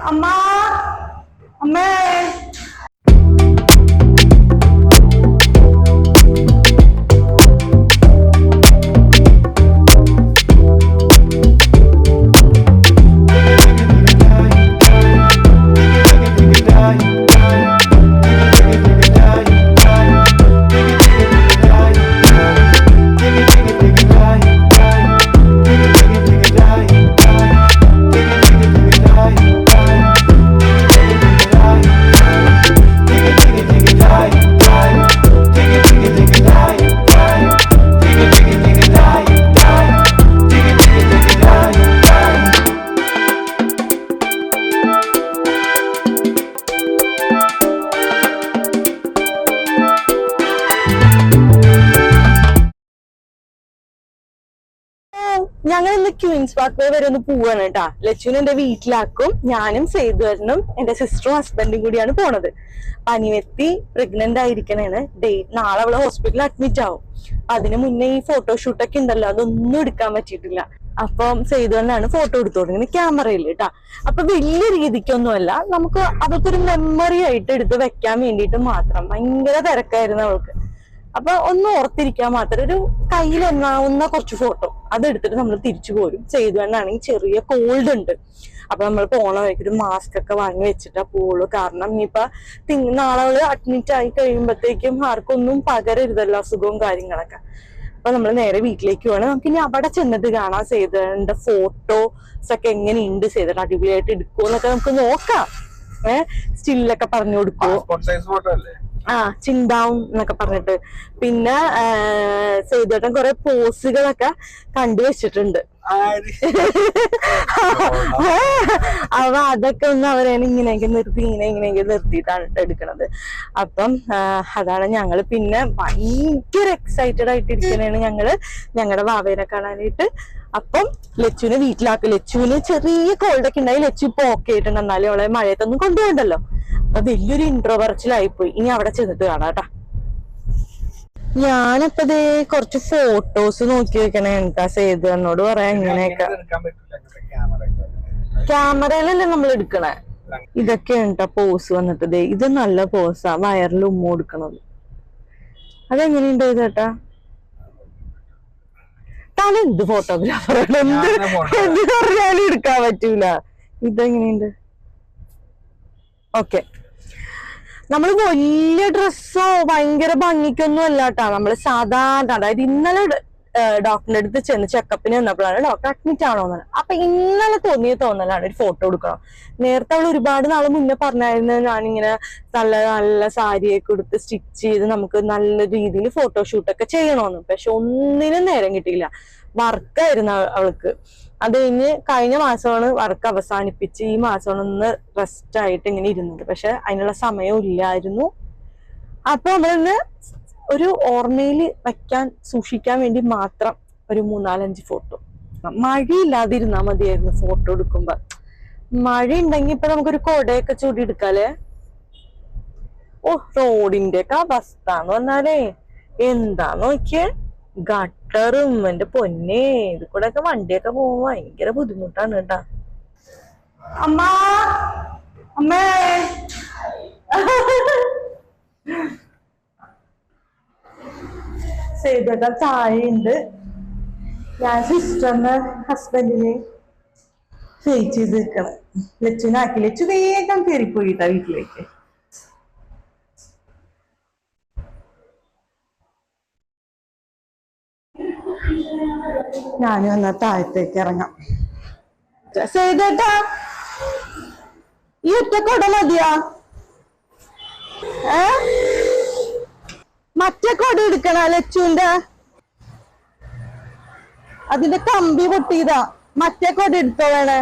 അമ്മാ അമ്മേ ഞങ്ങൾ ഇന്ന് ക്യൂൻസ് പാർക്ക് വേ വരെ ഒന്ന് പോവാണ് കേട്ടാ. ലച്ചുവിനെ എന്റെ വീട്ടിലാക്കും. ഞാനും സേതുവരനും എന്റെ സിസ്റ്ററും ഹസ്ബൻഡും കൂടിയാണ് പോണത്. പനിവെത്തി പ്രഗ്നന്റ് ആയിരിക്കണേണ്. നാളെ അവള് ഹോസ്പിറ്റലിൽ അഡ്മിറ്റ് ആവും. അതിന് മുന്നേ ഈ ഫോട്ടോഷൂട്ടൊക്കെ ഉണ്ടല്ലോ, അതൊന്നും എടുക്കാൻ പറ്റിയിട്ടില്ല. അപ്പം സേതുവരനാണ് ഫോട്ടോ എടുത്തു തുടങ്ങുന്നത് ക്യാമറയിൽ കേട്ടാ. അപ്പൊ വലിയ രീതിക്കൊന്നുമല്ല, നമുക്ക് അതൊക്കെ മെമ്മറി ആയിട്ട് എടുത്ത് വെക്കാൻ വേണ്ടിയിട്ട് മാത്രം. ഭയങ്കര തിരക്കായിരുന്നു അവൾക്ക്. അപ്പൊ ഒന്ന് ഓർത്തിരിക്കാൻ മാത്രം ഒരു കയ്യിൽ എണ്ണാവുന്ന കുറച്ച് ഫോട്ടോ അതെടുത്തിട്ട് നമ്മൾ തിരിച്ചു പോരും. ചെയ്തുകൊണ്ടാണെങ്കിൽ ചെറിയ കോൾഡ് ഉണ്ട്. അപ്പൊ നമ്മൾ പോണ വഴിക്ക് ഒരു മാസ്ക് ഒക്കെ വാങ്ങി വെച്ചിട്ടാ പോവുള്ളൂ. കാരണം ഇനിയിപ്പൊ നാളെ അവള് അഡ്മിറ്റ് ആയി കഴിയുമ്പോഴത്തേക്കും ആർക്കൊന്നും പകരരുതല്ലോ അസുഖവും കാര്യങ്ങളൊക്കെ. അപ്പൊ നമ്മൾ നേരെ വീട്ടിലേക്ക് പോകണം. നമുക്ക് ഇനി അവിടെ ചെന്നിട്ട് കാണാം സേതുവിന്റെ ഫോട്ടോസ് ഒക്കെ എങ്ങനെയുണ്ട്, സേതുവിന്റെ അടിപൊളിയായിട്ട് എടുക്കുമോ എന്നൊക്കെ നമുക്ക് നോക്കാം. സ്റ്റില്ലൊക്കെ പറഞ്ഞു കൊടുക്കുമോ, ചിന്താവും എന്നൊക്കെ പറഞ്ഞിട്ട്. പിന്നെ സേതുവേട്ടൻ കുറെ പോസുകളൊക്കെ കണ്ടുവച്ചിട്ടുണ്ട്. അപ്പൊ അതൊക്കെ ഒന്ന് അവരെ ഇങ്ങനെയൊക്കെ ഇങ്ങനെയൊക്കെ നിർത്തിയിട്ടാണ് എടുക്കണത്. അപ്പം അതാണ് ഞങ്ങള്. പിന്നെ ഭയങ്കര എക്സൈറ്റഡ് ആയിട്ടിരിക്കണേണ് ഞങ്ങളുടെ വാവേനെ കാണാനായിട്ട്. അപ്പം ലച്ചുവിനെ വീട്ടിലാക്കും. ലച്ചുവിന് ചെറിയ കോൾഡൊക്കെ ഉണ്ടായി. ലച്ചു ഇപ്പൊ ഓക്കെ ആയിട്ടുണ്ട്. എന്നാലും അവളെ മഴയത്തൊന്നും കൊണ്ടുപോകണ്ടല്ലോ. അപ്പൊ വലിയൊരു ഇൻട്രോ പറച്ചിലായിപ്പോയി. ഇനി അവിടെ ചെന്നിട്ട് കാണാട്ടാ. ഞാനപ്പോ ദേ കുറച്ച് ഫോട്ടോസ് നോക്കി വെക്കണേ കേട്ടാ. സേതു എന്നോട് പറയാം ഇങ്ങനെയൊക്കെ. ക്യാമറയിലല്ലേ നമ്മൾ എടുക്കണേ. ഇതൊക്കെയാണ് കേട്ടാ പോസ് വന്നിട്ട്. ദേ ഇത് നല്ല പോസാ, വയറിൽ ഉമ്മ കൊടുക്കണത്. അതെങ്ങനെയുണ്ട് ചേട്ടാ? താൻ എന്ത് ഫോട്ടോഗ്രാഫറാണ്, എന്ത് പറഞ്ഞാലും എടുക്കാൻ പറ്റൂല. ഇതെങ്ങനെയുണ്ട്? ഓക്കെ. നമ്മള് വലിയ ഡ്രസ്സോ ഭയങ്കര ഭംഗിക്കൊന്നും അല്ലാട്ടാ. നമ്മള് സാധാരണ, അതായത് ഇന്നലെ ഡോക്ടറിന്റെ അടുത്ത് ചെന്ന് ചെക്കപ്പിന് വന്നപ്പോഴാണ് ഡോക്ടർ അഡ്മിറ്റ് ആണോന്ന്. അപ്പൊ ഇന്നലെ തോന്നലാണ് ഒരു ഫോട്ടോ എടുക്കണം. നേരത്തെ അവൾ ഒരുപാട് നാള് മുന്നേ പറഞ്ഞായിരുന്നു ഞാനിങ്ങനെ നല്ല നല്ല സാരിയൊക്കെ എടുത്ത് സ്റ്റിച്ച് ചെയ്ത് നമുക്ക് നല്ല രീതിയിൽ ഫോട്ടോഷൂട്ടൊക്കെ ചെയ്യണോന്ന്. പക്ഷെ ഒന്നിനും നേരം കിട്ടിയില്ല. വർക്കായിരുന്നു അവൾക്ക്. അത് കഴിഞ്ഞ മാസമാണ് വർക്ക് അവസാനിപ്പിച്ച് ഈ മാസമാണ് ഒന്ന് റെസ്റ്റ് ആയിട്ട് ഇങ്ങനെ ഇരുന്നത്. പക്ഷെ അതിനുള്ള സമയവും ഇല്ലായിരുന്നു. അപ്പൊ നമ്മളിന്ന് ഒരു ഓർമ്മയില് സൂക്ഷിക്കാൻ വേണ്ടി മാത്രം ഒരു 3-4-5 ഫോട്ടോ. മഴയില്ലാതിരുന്നാ മതിയായിരുന്നു ഫോട്ടോ എടുക്കുമ്പോ. മഴ ഉണ്ടെങ്കി ഇപ്പൊ നമുക്കൊരു കൊടയൊക്കെ ചൂടി എടുക്കാല്ലേ. ഓ, റോഡിന്റെ ഒക്കെ അവസ്ഥ എന്ന് പറഞ്ഞാലേ എന്താ നോക്കിയേ, ഗട്ടറും. എന്റെ പൊന്നെ, ഇത് കൂടെ ഒക്കെ വണ്ടിയൊക്കെ പോകുമ്പോ ഭയങ്കര ബുദ്ധിമുട്ടാണ് കേട്ടാ. അമ്മാ അമ്മേ സേതുവേട്ട ചായയുണ്ട്. ഞാൻ സിസ്റ്ററിന് ഹസ്ബൻഡിന് ഫേസ് ചെയ്ത് നിൽക്കണം. ലച്ചുനാക്കി. ലച്ചു വേഗം കയറിപ്പോയിട്ടാ വീട്ടിലേക്ക്. ഞാനും എന്നാ താഴത്തേക്ക് ഇറങ്ങാം. സേതുവേട്ടാ, ഈ ഒറ്റക്കൊട മതിയാ? മറ്റേ കൊട എടുക്കണ ലച്ചുവിന്റെ? അതിന്റെ കമ്പി പൊട്ടിയതാ. മറ്റേ കൊട എടുത്തോ വേണേ?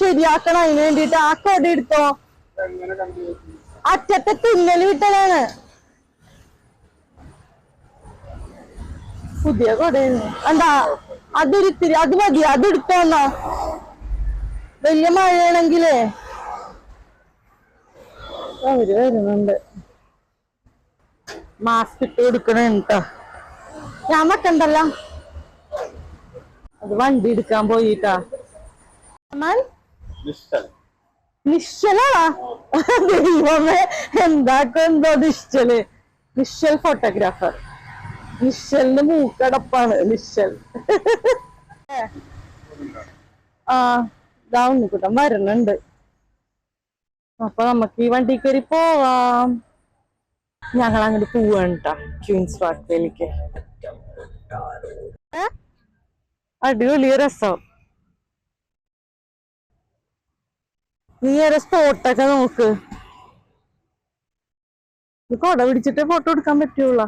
ശരിയാക്കണം. അതിന് വേണ്ടിട്ട് ആ കൊട എടുത്തോ. അറ്റത്തെ തുന്നല് വിട്ടതാണ്. പുതിയ കൊടയായിരുന്നു. എന്താ അതൊരിത്തിരി, അത് മതി, അത് എടുത്തോന്നാ. വലിയ മഴയാണെങ്കിലേ അവര് വരുന്നുണ്ട്. മാസ്ക് ഇട്ട് കൊടുക്കണ കേട്ടോ. ഞാൻ വെക്കണ്ടല്ലോ. അത് വണ്ടി എടുക്കാൻ പോയിട്ടാ. നിശ്ചലാ ദൈവമേ, എന്താക്കും എന്തോ നിശ്ചല്. നിശ്ചൽ ഫോട്ടോഗ്രാഫർ. നിശ്ചലിന്റെ മൂക്കടപ്പാണ് നിശ്ചൽ. ആ ഇതാ ഉണ്ണിക്കുട്ടൻ വരുന്നുണ്ട്. അപ്പൊ നമുക്ക് ഈ വണ്ടി കയറി പോവാം. ഞങ്ങൾ അങ്ങോട്ട് പോവാണ് കേട്ടാ, ക്വീൻസ് പാർക്കിലേക്ക്. അടിപൊളി രസം. നീ ഒരു സ്പോട്ടൊക്കെ നോക്ക്. കൊട പിടിച്ചിട്ടേ ഫോട്ടോ എടുക്കാൻ പറ്റുള്ള.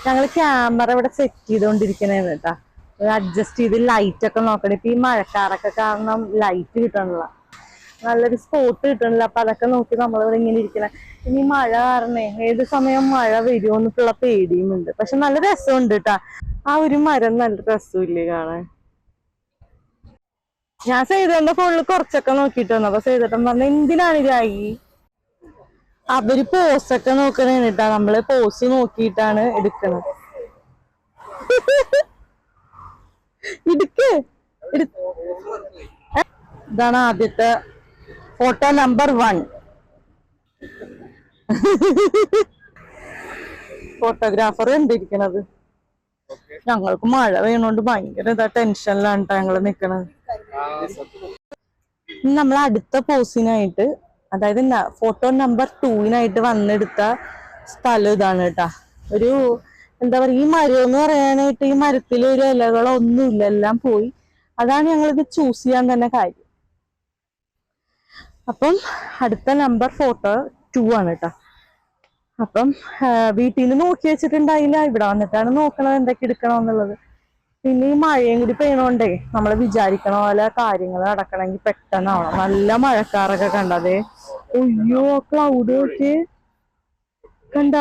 ഞങ്ങള് ക്യാമറ ഇവിടെ സെറ്റ് ചെയ്തോണ്ടിരിക്കണേന്ന് കേട്ടാ, അഡ്ജസ്റ്റ് ചെയ്ത് ലൈറ്റ് ഒക്കെ നോക്കണേ. ഇപ്പൊ ഈ മഴക്കാറൊക്കെ കാരണം ലൈറ്റ് കിട്ടണില്ല, നല്ലൊരു സ്പോട്ട് കിട്ടണില്ല. അപ്പൊ അതൊക്കെ നോക്കി നമ്മളിവിടെ ഇങ്ങനെ ഇരിക്കണേ. ഇനി മഴ കാരണേ ഏത് സമയം മഴ വരുമോന്നിട്ടുള്ള പേടിയുമുണ്ട്. പക്ഷെ നല്ല രസമുണ്ട് കേട്ടാ, ആ ഒരു മരം നല്ല രസമില്ലേ കാണാൻ. ഞാൻ സേതുവിന്റെ ഫോണിൽ കുറച്ചൊക്കെ നോക്കിട്ട് വന്നു. അപ്പൊ സേതുട്ടൻ പറഞ്ഞ എന്തിനാണ് ഇതായി. അവര് പോസൊക്കെ നോക്കണേ കേട്ടാ, നമ്മള് പോസ് നോക്കിയിട്ടാണ് എടുക്കണത്. ഇതാണ് ആദ്യത്തെ ഫോട്ടോ നമ്പർ 1. ഫോട്ടോഗ്രാഫർ കണ്ടിരിക്കണത്. ഞങ്ങൾക്ക് മഴ പെയ്യണോണ്ട് ഭയങ്കര ടെൻഷനിലാണ് ഞങ്ങള് നിക്കണത്. നമ്മൾ അടുത്ത പോസിനായിട്ട്, അതായത് ഫോട്ടോ നമ്പർ 2 വന്നെടുത്ത സ്ഥലം ഇതാണ് കേട്ടാ. ഒരു എന്താ പറയാ, ഈ മരം എന്ന് പറയാനായിട്ട് ഈ മരത്തിൽ ഒരു ഇലകളൊന്നുമില്ല, എല്ലാം പോയി. അതാണ് ഞങ്ങളിത് ചൂസ് ചെയ്യാൻ തന്നെ കാര്യം. അപ്പം അടുത്ത നമ്പർ ഫോട്ടോ 2 ആണ് കേട്ടോ. അപ്പം വീട്ടിൽ നിന്ന് നോക്കി വെച്ചിട്ടുണ്ടായില്ല, ഇവിടെ വന്നിട്ടാണ് നോക്കണത് എന്തൊക്കെ എടുക്കണമെന്നുള്ളത്. പിന്നെ ഈ മഴയും കൂടി പെയ്യണോണ്ടേ നമ്മൾ വിചാരിക്കണ പോലെ കാര്യങ്ങൾ നടക്കണമെങ്കിൽ പെട്ടെന്നാവണം. നല്ല മഴക്കാറൊക്കെ കണ്ടതേ. അയ്യോ ക്ലൗഡ് ഒക്കെ കണ്ട,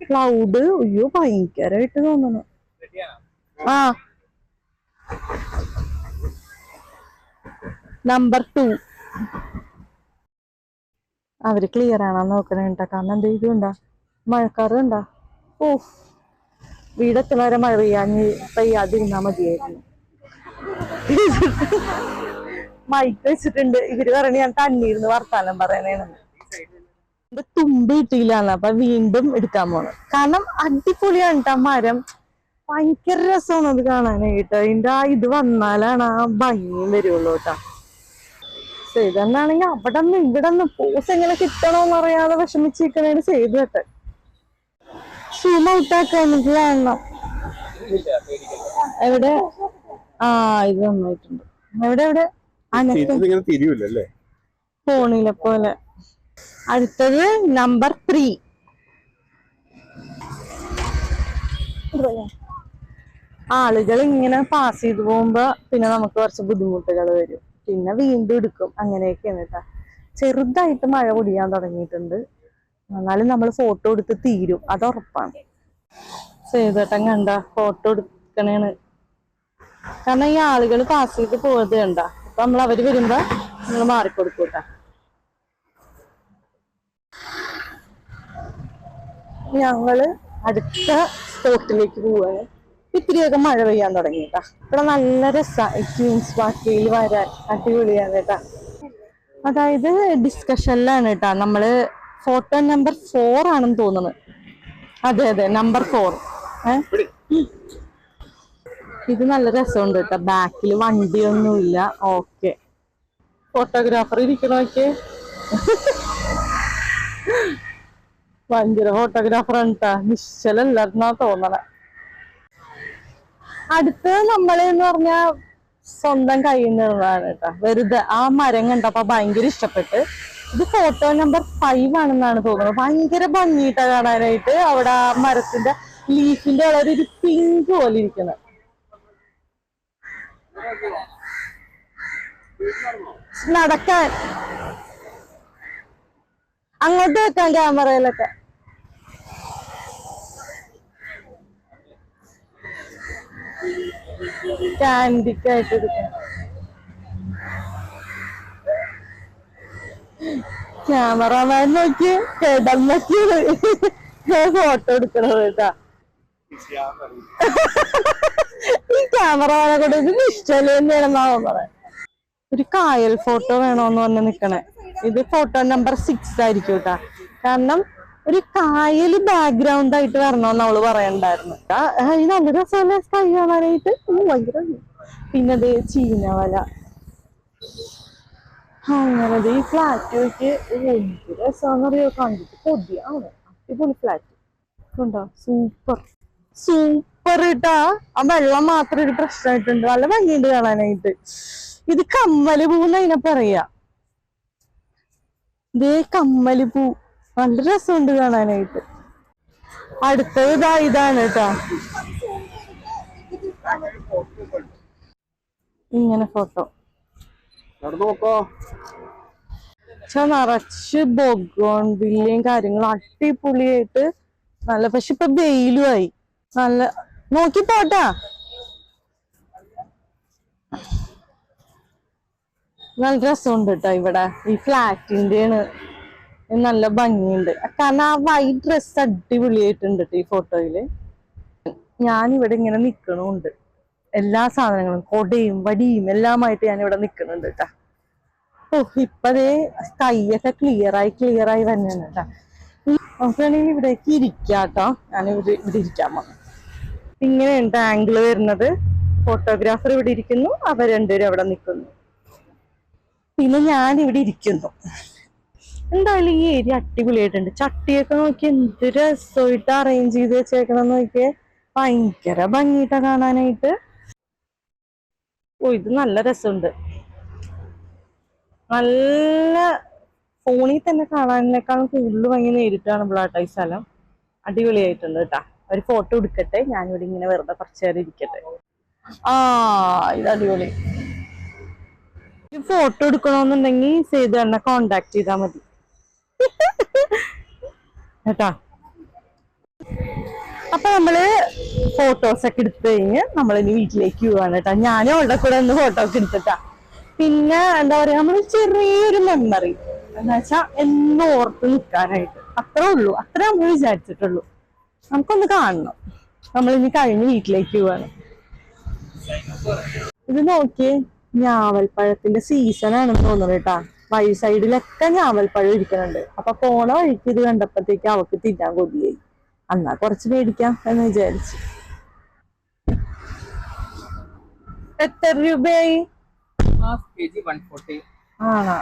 ക്ലൗഡ് അയ്യോ ഭയങ്കരമായിട്ട് തോന്നുന്നു. ആ നമ്പർ 2 അവര് ക്ലിയർ ആണോ നോക്കണ കേട്ടാ. കാരണം എന്താ ഇതുണ്ടാ, മഴക്കാറ് കണ്ടാ. ഓ, വീടെത്തുന്ന വരെ മഴ പെയ്യാതിരുന്നാ മതിയായിരുന്നു. മൈക്ക് വെച്ചിട്ടുണ്ട്. ഇവര് പറഞ്ഞ് ഞാൻ തണ്ണീർന്ന് വർത്താനം പറയണേന്ന്. തുമ്പ് കിട്ടിയില്ലാന്ന്. അപ്പൊ വീണ്ടും എടുക്കാൻ പോണ്. കാരണം അടിപൊളിയാണ് കേട്ടാ മരം. ഭയങ്കര രസമാണ് അത് കാണാനായിട്ട്. അതിന്റെ ആ ഇത് വന്നാലാണ് ആ ഭംഗിയും വരുള്ളൂ കേട്ടാ. ചെയ്തെന്നാണെങ്കിൽ അവിടെ നിന്ന് ഇവിടെ നിന്ന് പോസ് എങ്ങനെ കിട്ടണോന്ന് അറിയാതെ വിഷമിച്ചിരിക്കണേന് ചെയ്തു കേട്ടെ. സൂം ഔട്ടാക്കാൻ എനിക്ക് കാണണം. എവിടെ? ആ ഇത് നന്നായിട്ടുണ്ട്. എവിടെ എവിടെ ഫോണിലെ പോലെ. അടുത്തത് നമ്പർ 3. ആളുകൾ ഇങ്ങനെ പാസ് ചെയ്തു പോകുമ്പോ പിന്നെ നമുക്ക് കുറച്ച് ബുദ്ധിമുട്ടുകൾ വരും. പിന്നെ വീണ്ടും എടുക്കും. അങ്ങനെയൊക്കെയാണ് കേട്ടാ. ചെറുതായിട്ട് മഴ പൊടിയാൻ തുടങ്ങിയിട്ടുണ്ട്. എന്നാലും നമ്മൾ ഫോട്ടോ എടുത്ത് തീരും, അത് ഉറപ്പാണ്. സേതുട്ടൻ കണ്ട ഫോട്ടോ എടുക്കണേണ്. കാരണം ഈ ആളുകൾ പാസ് ചെയ്ത് പോയത് കണ്ട. അപ്പൊ നമ്മൾ അവര് വരുമ്പോ നമ്മൾ മാറിക്കൊടുക്കൂട്ടാ. ഞങ്ങള് അടുത്ത സ്പോട്ടിലേക്ക് പോവാണ്. ഇത്തിരിയൊക്കെ മഴ പെയ്യാൻ തുടങ്ങി കേട്ടാ. ഇവിടെ നല്ല രസമാണ് ക്വീൻസ് പാർക്കിൽ വരാൻ. അടിപൊളിയാണ് കേട്ടാ. അതായത് ഡിസ്കഷനിലാണ് കേട്ടാ. നമ്മള് ഫോട്ടോ നമ്പർ 4 ആണെന്ന് തോന്നുന്നത്. അതെ അതെ നമ്പർ 4. ഇത് നല്ല രസമുണ്ട് കേട്ടോ. ബാക്കിൽ വണ്ടിയൊന്നുമില്ല. Okay, photographer ഇരിക്കണോക്കെ. ഭയങ്കര ഫോട്ടോഗ്രാഫറാണ് കേട്ടാ. നിശ്ചലല്ലായിരുന്നാ തോന്നണേ. അടുത്ത് നമ്മള് എന്ന് പറഞ്ഞാ സ്വന്തം കയ്യിൽ നിന്നുള്ളതാണ് കേട്ടാ. വെറുതെ ആ മരം കണ്ടപ്പോ ഭയങ്കര ഇഷ്ടപ്പെട്ട്. ഇത് ഫോട്ടോ നമ്പർ 5 ആണെന്നാണ് തോന്നുന്നത്. ഭയങ്കര ഭംഗിയിട്ടാ കാണാനായിട്ട്. അവിടെ ആ മരത്തിന്റെ ലീഫിന്റെ കളർ ഒരു പിങ്ക് പോലെ ഇരിക്കുന്നത്. നടക്കാൻ അങ്ങോട്ട് വെക്കാൻ ക്യാമറയിലൊക്കെ. കാൻഡിക്കായിട്ട് എടുക്കണം. ക്യാമറമാൻ നോക്കി കിടന്നൊക്കെയാണ് ഫോട്ടോ എടുക്കണത് കേട്ടാ. ഈ ക്യാമറമാനെ കൊണ്ട് ഇത് ഇഷ്ടമല്ലേ തന്നെയാണെന്നാവോ പറയാം. ഒരു കായൽ ഫോട്ടോ വേണോന്ന് പറഞ്ഞ് നിക്കണേ. ഇത് ഫോട്ടോ നമ്പർ 6 ആയിരിക്കും കേട്ടാ. കാരണം ഒരു കായല് ബാക്ക്ഗ്രൗണ്ട് ആയിട്ട് വരണമെന്ന് അവള് പറയണ്ടായിരുന്നു. ഇത് നല്ല രസമല്ലേ സ്കൈ കാണാനായിട്ട്. ഭയങ്കര. പിന്നെ അതേ ചീനവല. അങ്ങനെ ഈ ഫ്ലാറ്റ് വെച്ച് എന്ത് രസമാണെന്നറിയോ, കണ്ടിട്ട് കൊതിയാണ്. അടിപൊളി ഫ്ലാറ്റ് ഉണ്ടോ, സൂപ്പർ സൂപ്പർ ഇട്ടാ. ആ വെള്ളം മാത്രം ഒരു പ്രശ്നമായിട്ടുണ്ട്. നല്ല ഭംഗിയുണ്ട് കാണാനായിട്ട്. ഇത് കമ്മല് പൂന്ന് അതിനെ പറയാ. ഇതേ കമ്മല് പൂ, നല്ല രസമുണ്ട് കാണാനായിട്ട്. അടുത്തത് ഇതാണ് കേട്ടാ. ഇങ്ങനെ ഫോട്ടോ നിറച്ച് ബൊഗോൺവില്ലയും കാര്യങ്ങളും അടിപൊളിയായിട്ട് നല്ല. പക്ഷെ ഇപ്പൊ വെയിലുമായി നല്ല. നോക്കി പോട്ടാ. നല്ല രസമുണ്ട് കേട്ടോ. ഇവിടെ ഈ ഫ്ലാറ്റിന്റെ നല്ല ഭംഗിയുണ്ട്. കാരണം ആ വൈറ്റ് ഡ്രസ് അടിപൊളിയായിട്ടുണ്ട് ഈ ഫോട്ടോയില്. ഞാനിവിടെ ഇങ്ങനെ നിക്കണുണ്ട്. എല്ലാ സാധനങ്ങളും കൊടയും വടിയും എല്ലാമായിട്ട് ഞാനിവിടെ നിക്കണുണ്ട് കേട്ടാ. ഓ, ഇപ്പതേ സ്കൈയൊക്കെ ക്ലിയർ ആയി തന്നെയാണ് കേട്ടാ. നമുക്ക് വേണമെങ്കിൽ ഇവിടേക്ക് ഇരിക്കാട്ടോ. ഞാനിവിടെ ഇരിക്കാൻ പോകുന്നു. ഇങ്ങനെയുണ്ട് ആംഗിള് വരുന്നത്. ഫോട്ടോഗ്രാഫർ ഇവിടെ ഇരിക്കുന്നു, അവർ രണ്ടുപേരും അവിടെ നിൽക്കുന്നു, പിന്നെ ഞാൻ ഇവിടെ ഇരിക്കുന്നു. എന്തായാലും ഈ ഏരിയ അടിപൊളിയായിട്ടുണ്ട്. ചട്ടിയൊക്കെ നോക്കി എന്ത് രസമായിട്ട് അറേഞ്ച് ചെയ്ത് വെച്ചേക്കണം നോക്കിയേ. ഭയങ്കര ഭംഗിയിട്ടാ കാണാനായിട്ട്. ഓ, ഇത് നല്ല രസമുണ്ട്. നല്ല ഫോണിൽ തന്നെ കാണാനേക്കാളും കൂടുതൽ ഭംഗി നേരിട്ട് കാണുമ്പോഴാട്ടോ ഈ സ്ഥലം. അടിപൊളിയായിട്ടുണ്ട് കേട്ടാ. ഒരു ഫോട്ടോ എടുക്കട്ടെ. ഞാനിവിടെ ഇങ്ങനെ വെറുതെ കുറച്ചു നേരം ഇരിക്കട്ടെ. ഇത് അടിപൊളി. ഫോട്ടോ എടുക്കണമെന്നുണ്ടെങ്കിൽ സേതു എന്നെ കോണ്ടാക്ട് ചെയ്താൽ മതി കേട്ടാ. അപ്പൊ നമ്മള് ഫോട്ടോസൊക്കെ എടുത്തു കഴിഞ്ഞ് നമ്മളിനി വീട്ടിലേക്ക് പോവാണ് കേട്ടാ. ഞാനും അവളുടെ കൂടെ ഒന്ന് ഫോട്ടോ ഒക്കെ എടുത്തിട്ടാ. പിന്നെ എന്താ പറയാ, നമ്മൾ ചെറിയൊരു മെമ്മറി എന്താ വെച്ചാ എന്നും ഓർത്ത് നിൽക്കാനായിട്ട്. അത്രേ ഉള്ളൂ. അത്രേ നമ്മൾ വിചാരിച്ചിട്ടുള്ളൂ. നമുക്കൊന്ന് കാണണം. നമ്മളിനി കഴിഞ്ഞ് വീട്ടിലേക്ക് പോവാണ്. ഇത് നോക്കിയേ, ഞാവൽപ്പഴത്തിന്റെ സീസൺ ആണെന്ന് തോന്നുന്നു കേട്ടാ. വഴി സൈഡിലൊക്കെ ഞാവൽപ്പഴം ഇരിക്കുന്നുണ്ട്. അപ്പൊ പോണ വഴിക്ക് ഇത് കണ്ടപ്പോഴത്തേക്ക് അവക്ക് തിന്നാൻ കൊതിയായി. എന്നാ കുറച്ച് മേടിക്കാം എന്ന് വിചാരിച്ചു. എത്ര രൂപയായി? ആണോ?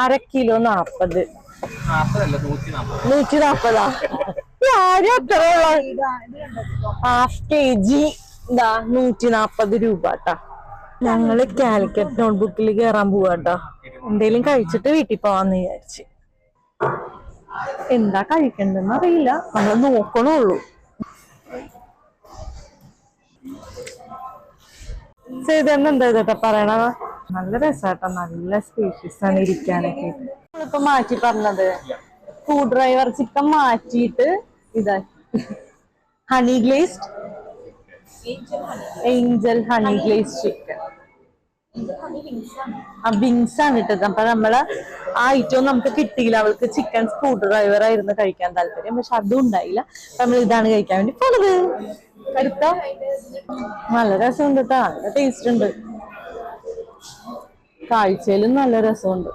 അര കിലോ 40. 140. ആരും അത്ര ഹാഫ് kg 140 രൂപ കേട്ടാ. ഞങ്ങള് കാലിക്കറ്റ് നോട്ട്ബുക്കിൽ കയറാൻ പോവാട്ടോ. എന്തേലും കഴിച്ചിട്ട് വീട്ടിൽ പോവാന്ന് വിചാരിച്ച്. എന്താ കഴിക്കണ്ടെന്ന് അറിയില്ല, നമ്മൾ നോക്കണുള്ളൂ. ചെയ്തെന്താ ഇതൊക്കെ പറയണ. നല്ല രസാട്ടോ, നല്ല സ്പേഷ്യസ് ആണ് ഇരിക്കാനൊക്കെ. നമ്മളിപ്പോ മാറ്റി പറഞ്ഞത് സ്ക്രൂ ഡ്രൈവർ ചിക്കൻ മാറ്റിയിട്ട് ഇതാക്കി honey glazed Angel honey glazed chicken. Wings ആണ് ഇട്ടത്. അപ്പൊ നമ്മള് ആ ഐറ്റവും നമുക്ക് കിട്ടിയില്ല. അവൾക്ക് ചിക്കൻ സ്ക്രൂ ഡ്രൈവർ ആയിരുന്നു കഴിക്കാൻ താല്പര്യം. പക്ഷെ അതും ഉണ്ടായില്ല. നമ്മൾ ഇതാണ് കഴിക്കാൻ വേണ്ടി പോണത്. എടുത്തോ. നല്ല രസമുണ്ട് കേട്ടോ. നല്ല ടേസ്റ്റ് ഉണ്ട്. കാഴ്ചയിലും നല്ല രസമുണ്ട്.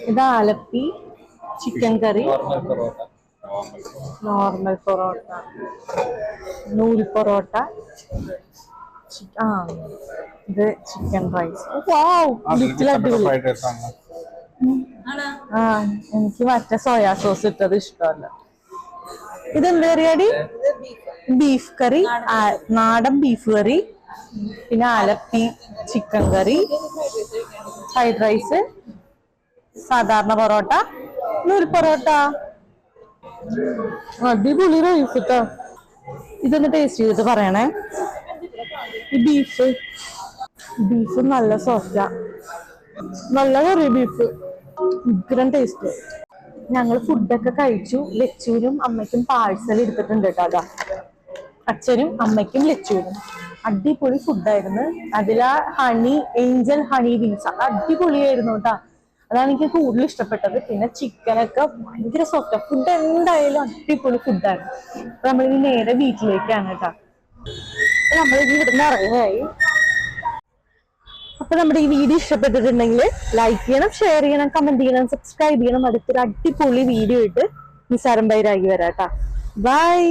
ഇത് ആലപ്പി ചിക്കൻ കറി, നോർമൽ പൊറോട്ട, നൂൽ പൊറോട്ട, ഇത് ചിക്കൻ റൈസ്. എനിക്ക് മറ്റേ സോയാ സോസ് ഇട്ടത് ഇഷ്ടമല്ല. ഇതെന്ത് കറിയാടി? ബീഫ് കറി, നാടൻ ബീഫ് കറി, പിന്നെ ആലപ്പി ചിക്കൻ കറി, ഫ്രൈഡ് റൈസ്, സാധാരണ പൊറോട്ട, നൂൽ പൊറോട്ട. അടിപൊളി റൈസ് കേട്ടോ. ഇതൊന്ന് ടേസ്റ്റ് ചെയ്തിട്ട് പറയണേ. ഈ ബീഫ് നല്ല സോഫ്റ്റാ, നല്ല കറി ബീഫ്, ഉഗ്രം ടേസ്റ്റ്. ഞങ്ങൾ ഫുഡൊക്കെ കഴിച്ചു. ലച്ചുവിനും അമ്മയ്ക്കും പാഴ്സൽ എടുത്തിട്ടുണ്ട് കേട്ടോ. അതാ അച്ഛനും അമ്മയ്ക്കും ലച്ചുവിനും. അടിപൊളി ഫുഡായിരുന്നു. അതിലാ ഏഞ്ചൽ ഹണി വിങ്സ് അടിപൊളിയായിരുന്നു കേട്ടാ. അതാണ് എനിക്ക് കൂടുതൽ ഇഷ്ടപ്പെട്ടത്. പിന്നെ ചിക്കനൊക്കെ ഭയങ്കര സോഫ്റ്റ്, ഫുഡ് എന്തായാലും അടിപൊളി ഫുഡാണ്. അപ്പൊ നമ്മളിനി നേരെ വീട്ടിലേക്കാണ് കേട്ടോ. നമ്മളിനി ഇവിടുന്ന് ഇറങ്ങായി. അപ്പൊ നമ്മുടെ ഈ വീഡിയോ ഇഷ്ടപ്പെട്ടിട്ടുണ്ടെങ്കിൽ ലൈക്ക് ചെയ്യണം, ഷെയർ ചെയ്യണം, കമന്റ് ചെയ്യണം, സബ്സ്ക്രൈബ് ചെയ്യണം. അടുത്തൊരു അടിപൊളി വീഡിയോ ഇട്ട് നിസാരം ബൈരാഗി വരാം കേട്ടോ. ബൈ.